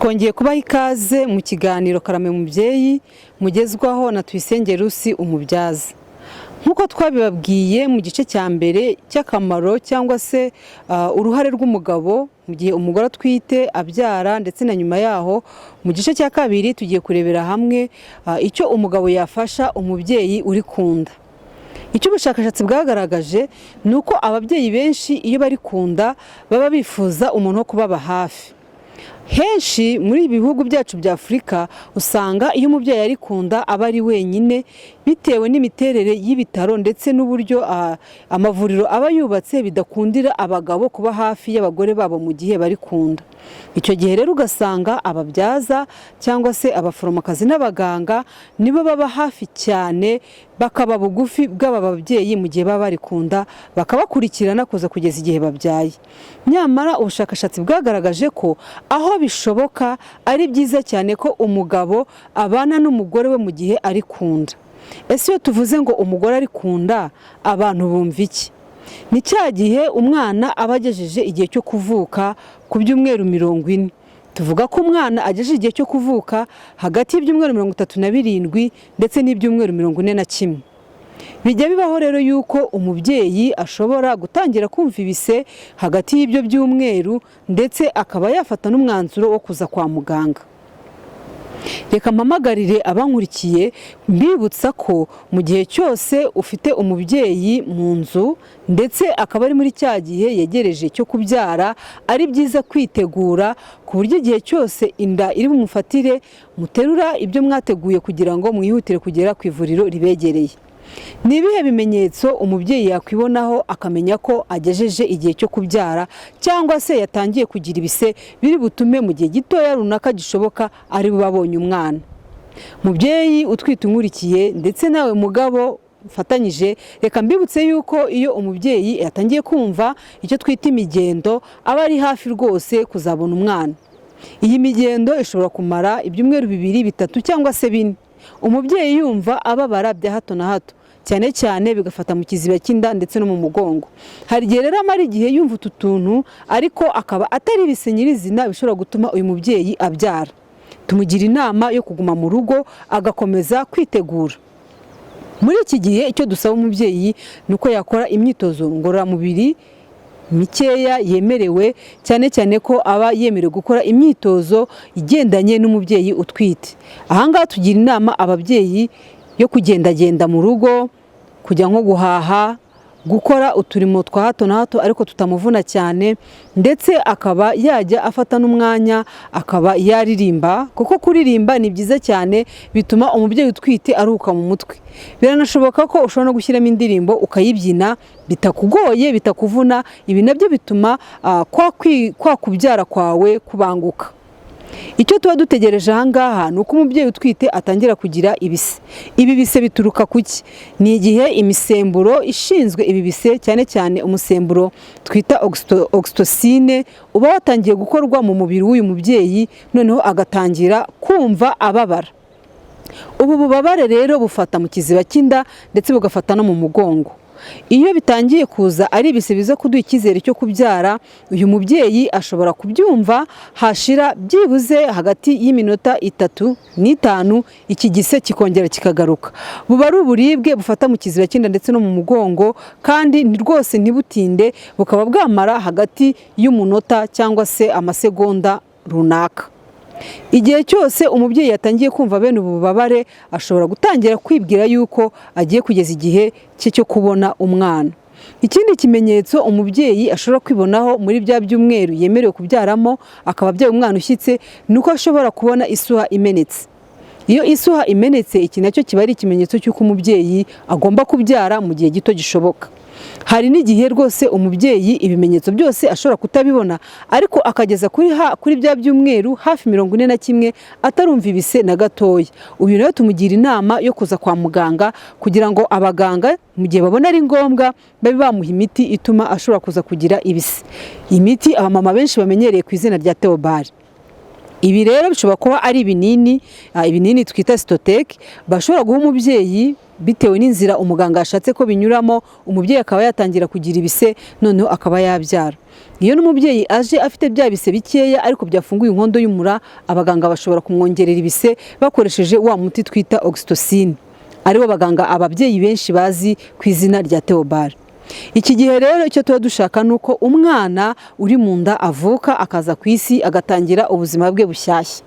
twongeye kubaha ikaze mu kiganiro karame mubyeyi mugezwaho na T.Ruth umubyaza. Nkuko twabibabwiye mu gice cya mbere cy'akamaro cyangwa se uruhare rw'umugabo mu gihe umugore atwite abyara ndetse na nyuma yaho, mu gice cya kabiri tugiye kurebera hamwe icyo umugabo yafasha umubyeyi urikunda. Icyo ubushakashatsi bwagaragaje ni uko ababyeyi benshi iyo bari kunda baba bifuza umuntu wo kubaba hafi. Henshi muri ibi bihugu byacu bya Afurika usanga iyo umubyeyi ari kunda aba ari wenyine bitewe n'imiterere y'ibitaro ndetse n'uburyo amavuriro aba yubatse bidakundira abagabo kuba hafi y'abagore babo mu gihe bari kunda. Icyo gihe rero ugasanga ababyaza cyangwa se abaforomokazi n'abaganga nibo baba hafi cyane, bakaba bugufi bw'aba babyeyi mu gihe baba bari kunda, bakabakurikirana kuza kugeza igihe babyaye. Nyamara ubushakashatsi bwagaragaje ko aho bishoboka ari byiza cyane ko umugabo abana n'umugore we mu gihe ari kunda. Ese iyo tuvuze ngo umugore ari kunda abantu bumva iki? Ni cya gihe umwana aba agejeje igihe cyo kuvuka ku byumweru 40. Tuvuga ko umwana agejeje igihe cyo kuvuka hagati y'ibyumweru 37 ndetse n'ibyumweru 41. Bijya bibaho rero yuko umubyeyi ashobora gutangira kumva ibise hagati y'ibyo byumweru ndetse akaba yafata n'umwanzuro wo kuza kwa muganga. Reka mpamagarire abankurikiye mbibutsa ko mu gihe cyose ufite umubyeyi mu nzu ndetse akaba ari muri cya gihe yegereje cyo kubyara, ari byiza kwitegura ku buryo igihe cyose inda iri bumufatire muterura ibyo mwateguye kugira ngo mwihutire kugera ku ivuriro ribegereye. Ni ibihe bimenyetso umubyeyi yakwibonaho akamenya ko agejeje igihe cyo kubyara cyangwa se yatangiye kugira ibise biri butume mu gihe gitoya runaka gishoboka ari babonye umwana? Mubyeyi utwite unkurikiye ndetse nawe mugabo ufatanyije, reka mbibutse yuko iyo umubyeyi yatangiye kumva icyo twita imigendo aba ari hafi rwose kuzabona umwana. Iyi migendo ishobora kumara ibyumweru 2, 3 cyangwa se 4. Umubyeyi yumva ababara bya hato na hato, cyane cyane bigafata mu kiziba cy'inda ndetse no mu mugongo. Hari igihe rero amara igihe yumva utu tuntu ariko akaba atari ibise nyirizina bishobora gutuma uyu mubyeyi abyara. Tumugira inama yo kuguma mu rugo agakomeza kwitegura. Muri iki gihe icyo dusaba umubyeyi ni uko yakora imyitozo ngororamubiri mikeya yemerewe, cyane cyane ko aba yemerewe gukora imyitozo igendanye n'umubyeyi utwite. Ahangaha tugira inama ababyeyi yo kugendagenda mu rugo, kujya nko guhaha, gukora uturimo twa hato na hato ariko tutamuvuna cyane, ndetse akaba yajya afata n'umwanya akaba yaririmba, kuko kuririmba ni byiza cyane, bituma umubyeyi utwite aruhuka mu mutwe. Biranashoboka ko ushobora no gushyiramo indirimbo ukayibyina bitakugoye bitakuvuna. Ibi nabyo bituma kwa kubyara kwawe kubanguka. Icyo tuba dutegereje ahangaha ni uko umubyeyi utwite atangira kugira ibise. Ibi bise bituruka kuki? Ni igihe imisemburo ishinzwe ibi bise, cyane cyane umusemburo twita oxytocin, uba watangiye gukorwa mu mubiri w'uyu mubyeyi, noneho agatangira kumva ababara. Ubu bubabare rero bufata mu kiziba cy'inda ndetse bugafata no mu mugongo. Iyo bitangiye kuza ari ibise biza kuduha icyizere cyo kubyara, uyu mubyeyi ashobora kubyumva hashira byibuze hagati y'iminota 3 n'5, iki gise kikongera kikagaruka. Buba ari uburibwe bufata mu kiziba cy'inda ndetse no mu mugongo, kandi rwose ntibutinde, bukaba bwamara hagati y'umunota cyangwa se amasegonda runaka. Igihe cyose umubyeyi yatangiye kumva bene ubu bubabare, ashobora gutangira kwibwira yuko agiye kugeza igihe cye cyo kubona umwana. Ikindi kimenyetso umubyeyi ashobora kwibonaho muri bya byumweru yemerewe kubyaramo akaba abyaye umwana ushyitse, ni uko ashobora kubona isuha imenetse. Iyo isuha imenetse, iki nacyo kiba ari ikimenyetso cy'uko umubyeyi agomba kubyara mu gihe gito gishoboka. Hari n'igihe rwose umubyeyi ibimenyetso byose ashobora kutabibona, ariko akageza kuri bya byumweru hafi 41 atarumva ibise na gatoya. Uyu nawe tumugira inama yo kuza kwa muganga kugira ngo abaganga mu gihe babona ari ngombwa babe bamuha imiti ituma ashobora kuza kugira ibise. Imiti abamama benshi bamenyereye ku izina rya Theobald. Ibi rero bishobora kuba ari ibinini twita sitoteke bashobora guha umubyeyi bitewe n'inzira umuganga yashatse ko binyuramo, umubyeyi akaba yatangira kugira ibise noneho akaba yabyara. Iyo n'umubyeyi aje afite bya bise bikeya ariko byafunguye inkondo y'umura, abaganga bashobora kumwongerera ibise bakoresheje wa muti twita oxytocin, ariwo ababyeyi benshi bazi ku izina rya Theobald. Iki gihe rero icyo tuba dushaka nuko umwana uri mu nda avuka akaza ku isi agatangira ubuzima bwe bushyashya.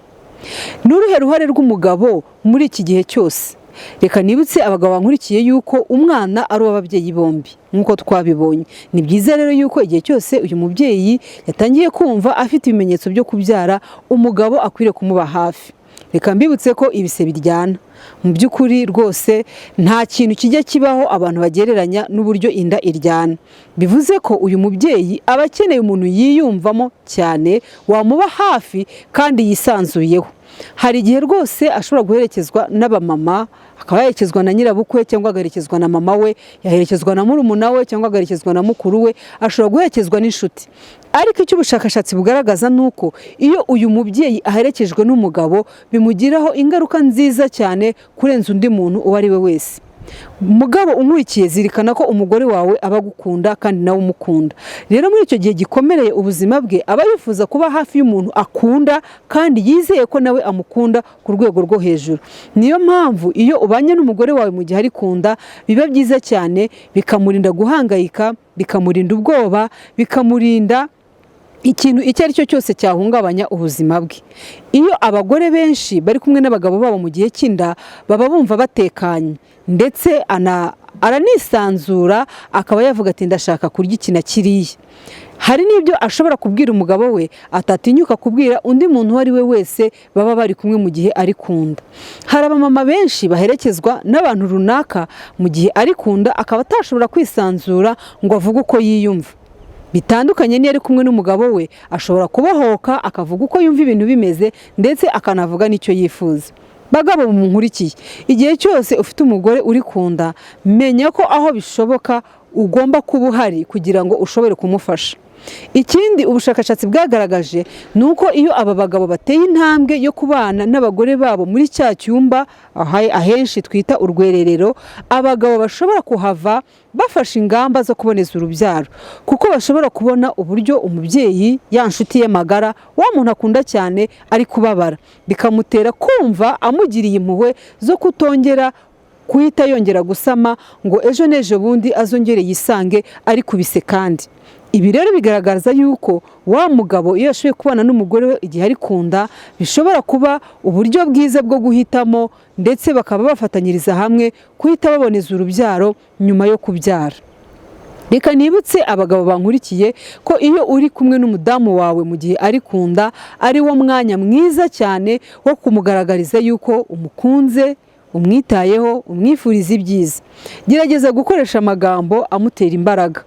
N'uruhe ruhare rw'umugabo muri iki gihe cyose? Reka nibutse abagabo bankurikiye yuko umwana ari uw'ababyeyi bombi nk'uko twabibonye. Ni byiza rero yuko igihe cyose uyu mubyeyi yatangiye kumva afite ibimenyetso byo kubyara, umugabo akwiriye kumuba hafi. Reka mbibutse ko ibise biryana. Mu by'ukuri rwose nta kintu kijya kibaho abantu bagereranya n'uburyo inda iryana. Bivuze ko uyu mubyeyi aba akeneye umuntu yiyumvamo cyane, wamuba hafi kandi yisanzuyeho. Hari igihe rwose ashobora guherekezwa n'abamama, akaba yaherekezwa na nyirabukwe cyangwa agaherekezwa na mama we, yaherekezwa na murumuna we cyangwa agaherekezwa na mukuru we, ashobora guherekezwa n'inshuti. Ariko icyo ubushakashatsi bugaragaza nuko iyo uyu mubyeyi aherekejwe n'umugabo bimugiraho ingaruka nziza cyane kurenza undi muntu uwo ari we wese. Umugabo unkurikiye, zirikana ko umugore wawe aba agukunda kandi nawe umukunda. Rero muri icyo gihe gikomereye ubuzima bwe, aba yifuza kuba hafi y'umuntu akunda kandi yizeye ko nawe amukunda ku rwego rwo hejuru. Niyo mpamvu iyo ubanye n'umugore wawe mu gihe ari kunda, biba byiza cyane, bikamurinda guhangayika, bikamurinda ubwoba, bikamurinda ikintu icyo ari cyo cyose cyahungabanya ubuzima bwe. Iyo abagore benshi bari kumwe n'abagabo babo mu gihe cy'inda, baba bumva batekanye ndetse aranisanzura, akaba yavuga ati ndashaka kurya iki na kiriya. Hari n'ibyo ashobora kubwira umugabo we atatinyuka kubwira undi muntu uwo ari we wese baba bari kumwe mu gihe ari kunda. Hari abamama benshi baherekezwa n'abantu runaka mu gihe ari kunda, akaba atashobora kwisanzura ngo avuge uko yiyumva. Bitandukanye niyo ari kumwe n'umugabo we, ashobora kubohoka akavuga uko yumva ibintu bimeze ndetse akanavuga n'icyo yifuza. Bagabo munkurikiye, igihe cyose ufite umugore uri kunda, menya ko aho bishoboka ugomba kuba uhari kugira ngo ushobore kumufasha. Ikindi ubushakashatsi bwagaragaje ni uko iyo aba bagabo bateye intambwe yo kubana n'abagore babo muri cya cyumba ahenshi twita urwererero, abagabo bashobora kuhava bafashe ingamba zo kuboneza urubyaro, kuko bashobora kubona uburyo umubyeyi, ya nshuti ye magara, wa muntu akunda cyane ari kubabara, bikamutera kumva amugiriye impuhwe zo kutongera kuhita yongera gusama ngo ejo n'ejo bundi azongere yisange ari kubise kandi. Ibi rero bigaragaza yuko wa mugabo iyo ashoboye kubana n'umugore we igihe ari kunda, bishobora kuba uburyo bwiza bwo guhitamo, ndetse bakaba bafatanyiriza hamwe kuhita baboneza urubyaro nyuma yo kubyara. Reka nibutse abagabo bankurikiye ko iyo uri kumwe n'umudamu wawe mu gihe ari kunda, ari wo mwanya mwiza cyane wo kumugaragariza yuko umukunze, umwitayeho, umwifuriza ibyiza. Gerageza gukoresha amagambo amutera imbaraga,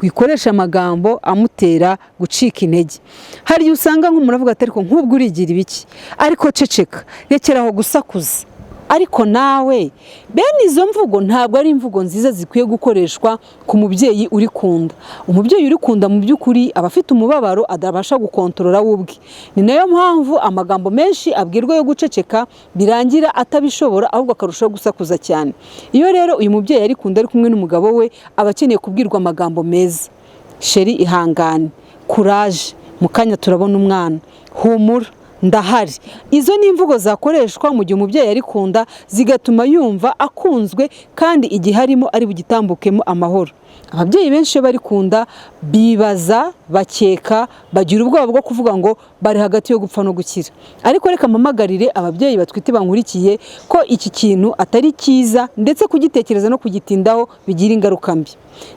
wikoresha amagambo amutera gucika intege. Hari igihe usanga nk'umuntu avuga ati ariko nk'ubwo urigira ibiki, ariko ceceka, rekeraho gusakuza. Ariko nawe bene izo mvugo ntabwo ari imvugo nziza zikwiye gukoreshwa ku mubyeyi uri kunda. Umubyeyi uri kunda mu by'ukuri aba afite umubabaro adabasha gukontorora we ubwe. Ni nayo mpamvu amagambo menshi abwirwa yo guceceka birangira atabishobora, ahubwo akarushaho gusakuza cyane. Iyo rero uyu mubyeyi ari kunda ari kumwe n'umugabo we, aba akeneye kubwirwa amagambo meza. Sheri, ihangane, kuraje, mu kanya turabona umwana, humura, ndahari. Izo ni imvugo zakoreshwa mu gihe umubyeyi ari kunda, zigatuma yumva akunzwe kandi igihe arimo ari bugitambukemo amahoro. Ababyeyi benshi iyo bari kunda bibaza, bakeka, bagira ubwoba bwo kuvuga ngo bari hagati yo gupfa no gukira. Ariko reka mpamagarire ababyeyi batwite bankurikiye ko iki kintu atari cyiza, ndetse kugitekereza no kugitindaho bigira ingaruka mbi.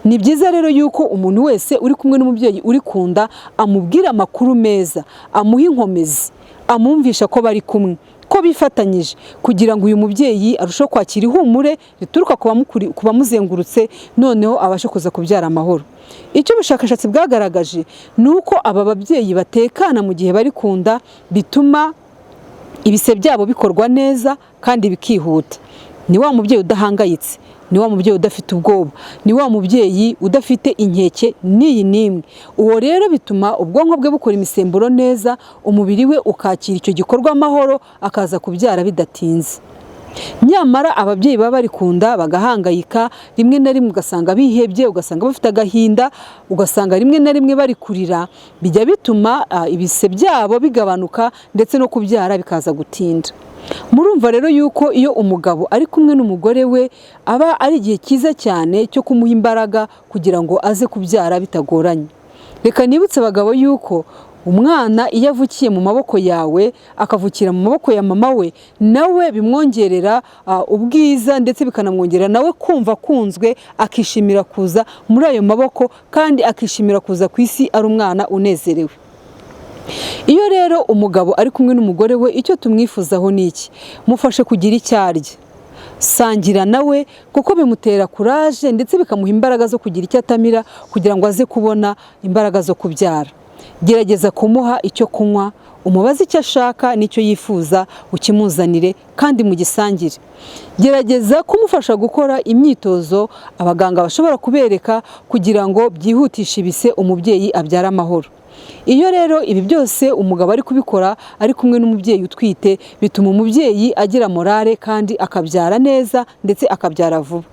Ni byiza rero yuko umuntu wese uri kumwe n'umubyeyi uri kunda amubwira amakuru meza, amuha inkomezi, amumvisha ko bari kumwe, ko bifatanyije, kugira ngo uyu mubyeyi arusheho kwakira ihumure rituruka ku bamuzengurutse, noneho abashe kuza kubyara amahoro. Icyo ubushakashatsi bwagaragaje ni uko aba babyeyi batekana mu gihe bari kunda, bituma ibise byabo bikorwa neza kandi bikihuta. Ni wa mubyeyi udahangayitse, ni wa mubyeyi udafite ubwoba, ni wa mubyeyi udafite inkeke n'iyi n'imwe. Uwo rero bituma ubwonko bwe bukora imisemburo neza, umubiri we ukakira icyo gikorwa amahoro, akaza kubyara bidatinze. Nyamara ababyeyi baba barikunda bagahangayika, rimwe na rimwe ugasanga bihebye, ugasanga bafite agahinda, ugasanga rimwe na rimwe bari kurira, bijya bituma ibise byabo bigabanuka ndetse no kubyara bikaza gutinda. Murumva rero yuko iyo umugabo ari kumwe n'umugore we aba ari igihe cyiza cyane cyo kumuha imbaraga kugira ngo aze kubyara bitagoranye. Reka nibutse abagabo yuko umwana iyo avukiye mu maboko yawe akavukira mu maboko ya mama we, nawe bimwongerera ubwiza ndetse bikanamwongerera nawe kumva akunzwe, akishimira kuza muri ayo maboko kandi akishimira kuza ku isi ari umwana unezerewe. Iyo rero umugabo ari kumwe n'umugore we, icyo tumwifuzaho ni iki? Mufashe kugira icyo arya, sangira nawe kuko bimutera kuraje ndetse bikamuha imbaraga zo kugira icyo atamira kugira ngo aze kubona imbaraga zo kubyara. Gerageza kumuha icyo kunywa, umubaze icyo ashaka n'icyo yifuza, ukimuzanire kandi mugisangire. Gerageza kumufasha gukora imyitozo abaganga bashobora kubereka kugira ngo byihutishe ibise umubyeyi abyara amahoro. Iyo rero ibi byose umugabo ari kubikora ari kumwe n'umubyeyi utwite, bituma umubyeyi agira morale kandi akabyara neza ndetse akabyara vuba.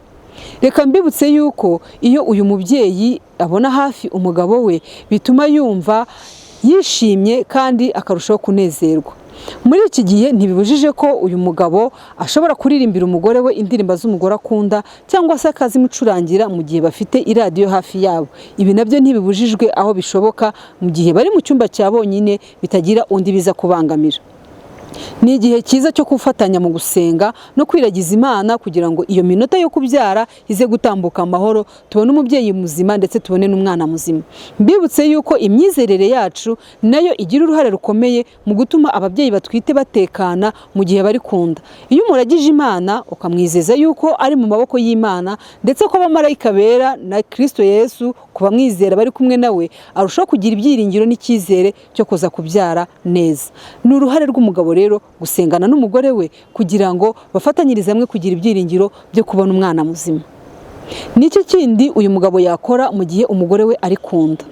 Reka mbibutse yuko iyo uyu mubyeyi abona hafi umugabo we, bituma yumva yishimye kandi akarushaho kunezerwa. Muri iki gihe ntibibujije ko uyu mugabo ashobora kuririmbira umugore we indirimbo z'umugore akunda cyangwa se akazimucurangira mu gihe bafite iradiyo hafi yabo. Ibi nabyo ntibibujijwe aho bishoboka, mu gihe bari mu cyumba cya bonyine bitagira undi biza kubangamira. Ni igihe cyiza cyo gufatanya mu gusenga no kwiragiza Imana kugira ngo iyo minota yo kubyara ize gutambuka amahoro, tubone umubyeyi muzima ndetse tubone n'umwana muzima. Mbibutse yuko imyizerere yacu nayo igira uruhare rukomeye mu gutuma ababyeyi batwite batekana mu gihe bari kunda. Iyo umuragije Imana ukamwizeza yuko ari mu maboko y'Imana ndetse ko abamarayika bera na Kristo Yesu kubamwizera bari kumwe nawe, arushaho kugira ibyiringiro n'icyizere cyo kuza kubyara neza. Ni uruhare rw'umugabo rero gusengana n'umugore we kugira ngo bafatanyirize hamwe kugira ibyiringiro byo kubona umwana muzima. N'icyo kindi uyu mugabo yakora mu gihe umugore we ari kunda.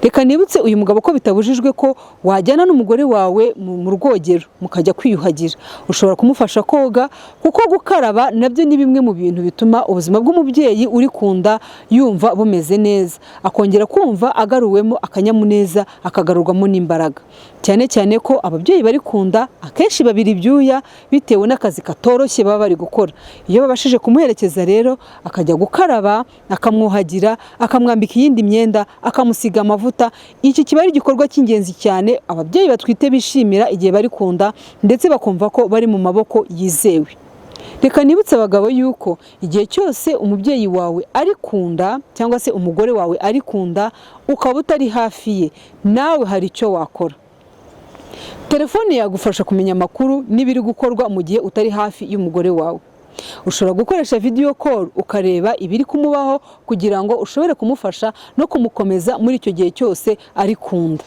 Reka nibutse uyu mugabo ko bitabujijwe ko wajyana n'umugore wawe mu rwogero mukajya kwiyuhagira. Ushobora kumufasha koga kuko gukaraba nabyo ni bimwe mu bintu bituma ubuzima bw'umubyeyi uri kunda yumva bumeze neza, akongera kumva agaruwemo akanyamuneza, akagarurwamo n'imbaraga. Cyane cyane ko ababyeyi bari kunda akenshi babira ibyuya bitewe n'akazi katoroshye baba bari gukora. Iyo babashije kumuherekeza rero akajya gukaraba, akamwuhagira, akamwambika iyindi myenda, akamusiga amavuta, iki kiba ari igikorwa cy'ingenzi cyane ababyeyi batwite bishimira igihe bari kunda ndetse bakumva ko bari mu maboko yizewe. Reka nibutse abagabo yuko igihe cyose umubyeyi wawe ari kunda cyangwa se umugore wawe ari kunda ukaba utari hafi ye, nawe hari icyo wakora. Telefone yagufasha kumenya amakuru n'ibiri gukorwa mu gihe utari hafi y'umugore wawe. Ushobora gukoresha video call ukareba ibiri kumubaho kugira ngo ushobore kumufasha no kumukomeza muri icyo gihe cyose ari kunda.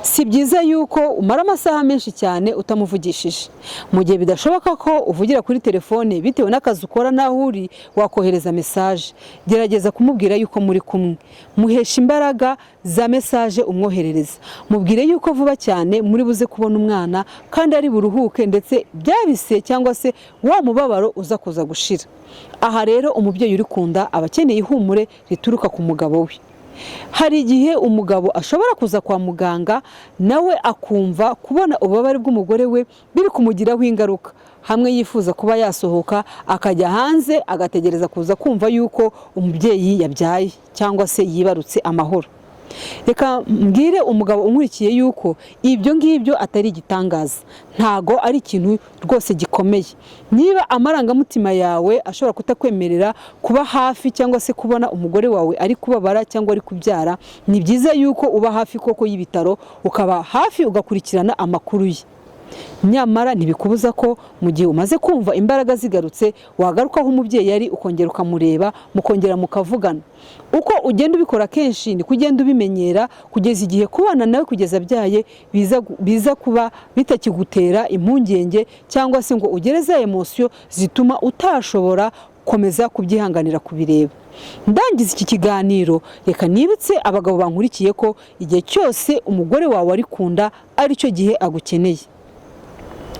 Si byiza yuko umara amasaha menshi cyane utamuvugishije. Mu gihe bidashoboka ko uvugira kuri telefone bitewe n'akazi ukora naho uri, wakohereza message. Gerageza kumubwira yuko muri kumwe. Muhesha imbaraga za message umwoherereza. Mubwire yuko vuba cyane muri buze kubona umwana kandi ari buruhuke ndetse byabise cyangwa se wa mubabaro uza kuza gushira. Aha rero umubyeyi uri kunda aba akeneye ihumure rituruka ku mugabo we. Hari igihe umugabo ashobora kuza kwa muganga nawe akumva kubona ububabare bw'umugore we biri kumugiraho ingaruka, hamwe yifuza kuba yasohoka akajya hanze agategereza kuza kumva yuko umubyeyi yabyaye cyangwa se yibarutse amahoro. Reka mbwire umugabo umurikiye yuko ibyo ngibyo atari igitangaza, ntago ari ikintu rwose gikomeye. Niba amarangamutima yawe ashobora kutakwemerera kuba hafi cyangwa se kubona umugore wawe ari kubabara cyangwa ari kubyara, ni byiza yuko uba hafi koko y'ibitaro, ukaba hafi ugakurikirana amakuru ye. Nyamara ntibikubuza ko mu gihe umaze kumva imbaraga zigarutse wagaruka aho umubyeyi yari ukongera ukamureba, mukongera mukavugana. Uko ugenda ubikora kenshi ni kugenda ubimenyera kugeza igihe kubana nawe kugeza byaye biza kuba bitakigutera impungenge cyangwa se ngo ugereze emotion zituma utashobora komeza kubyihanganira kubireba. Ndangiza iki kiganiro reka nibutse abagabo bankurikiye ko igihe cyose umugore wawe arikunda aricyo gihe agukeneye.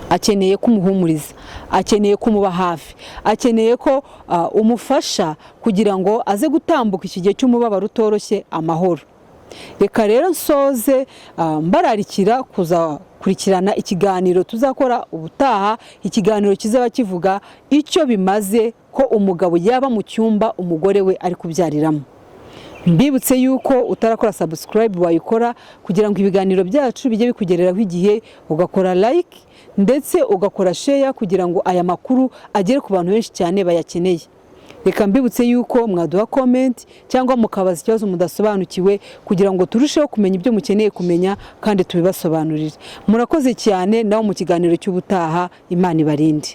Akeneye kumuhumuriza, akeneye kumuba hafi, akeneye ko umufasha kugira ngo aze gutambuka iki gihe cy'umubabaro utoroshye amahoro. Reka rero nsoze mbararikira kuzakurikirana ikiganiro tuzakora ubutaha, ikiganiro kizaba kivuga icyo bimaze ko umugabo yaba mu cyumba umugore we ari kubyariramo. Mbibutse yuko utarakora subscribe wayikora kugira ngo ibiganiro byacu bijye bikugereraho igihe, ugakora like ndetse ugakora share kugira ngo aya makuru agere ku bantu benshi cyane bayakeneye. Reka mbibutse yuko mwaduha comment cyangwa mukabaza ikibazo mudasobanukiwe kugira ngo turusheho kumenya ibyo mukeneye kumenya kandi tubibasobanurire. Murakoze cyane naho mu kiganiro cy'ubutaha. Imana ibarinde.